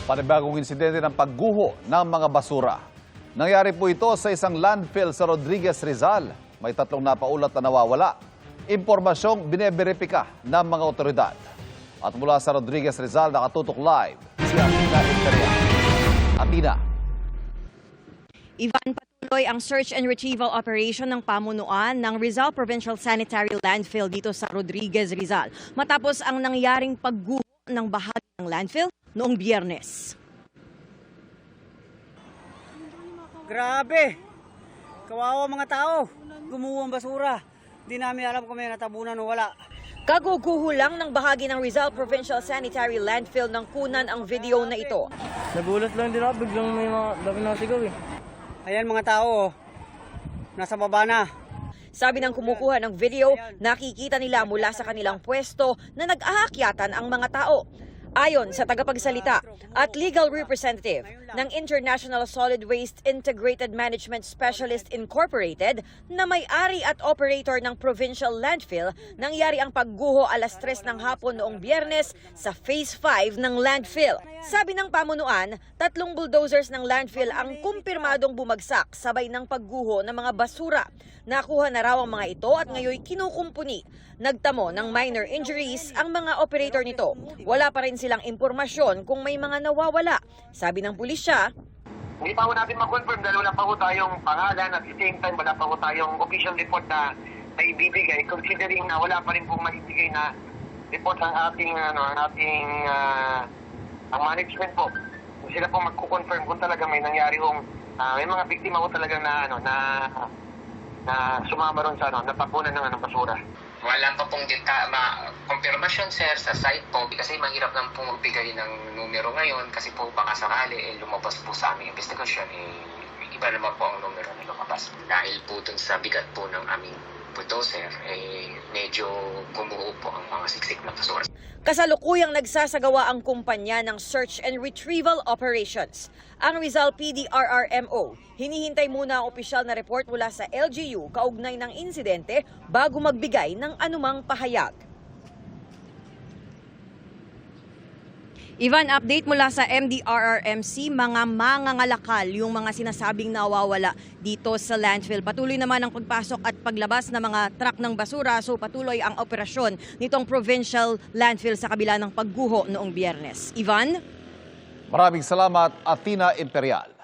Panibagong insidente ng pagguho ng mga basura. Nangyari po ito sa isang landfill sa Rodriguez, Rizal. May 3 napaulat na nawawala. Impormasyong bineberipika ng mga otoridad. At mula sa Rodriguez, Rizal, nakatutok live si Atina Imperial. Atina. Ivan, patuloy ang search and retrieval operation ng pamunuan ng Rizal Provincial Sanitary Landfill dito sa Rodriguez, Rizal. Matapos ang nangyaring pagguho ng bahagi ng landfill noong Biyernes. Grabe! Kawawa mga tao. Gumuho ang basura. Hindi namin alam kung may natabunan o wala. Kaguguho lang ng bahagi ng Rizal Provincial Sanitary Landfill ng kunan ang video na ito. Nagulat lang din ako, biglang may mga dami nasigaw eh. Ayan mga tao, nasa baba na. Sabi ng kumukuha ng video, nakikita nila mula sa kanilang pwesto na nag-aakyatan ang mga tao. Ayon sa tagapagsalita at legal representative ng International Solid Waste Integrated Management Specialist Incorporated na may-ari at operator ng provincial landfill, nangyari ang pagguho alas 3 ng hapon noong Biyernes sa Phase 5 ng landfill. Sabi ng pamunuan, 3 bulldozers ng landfill ang kumpirmadong bumagsak sabay ng pagguho ng mga basura. Nakuha na raw ang mga ito at ngayon kinukumpuni. Nagtamo ng minor injuries ang mga operator nito. Wala pa rin silang impormasyon kung may mga nawawala. Sabi ng pulisya, hindi pa ho natin ma-confirm dahil wala pa ho tayong pangalan at the same time wala pa ho tayong official report na ibibigay considering na wala pa rin pong maibigay na report ang ating ang management po. Sila po magko-confirm kung talaga may nangyari hong may mga biktima ho talaga na sumama ron sa natapunan ng basura. Wala pa pong confirmation sir sa site po kasi mahirap lang pong magbigay ng numero ngayon kasi po baka sakali lumabas po sa aming investigasyon iba naman po ang numero na lumabas. Dahil po dun sa bigat po ng aming bulldozer medyo gumuho po ang mga siksik na basura. kasalukuyang nagsasagawa ang kumpanya ng search and retrieval operations. Ang Rizal PDRRMO, hinihintay muna ang opisyal na report mula sa LGU kaugnay ng insidente bago magbigay ng anumang pahayag. Ivan, update mula sa MDRRMC, mga mangangalakal yung mga sinasabing nawawala dito sa landfill. Patuloy naman ang pagpasok at paglabas ng mga truck ng basura, so patuloy ang operasyon nitong provincial landfill sa kabila ng pagguho noong Biyernes. Ivan? Maraming salamat, Atina Imperial.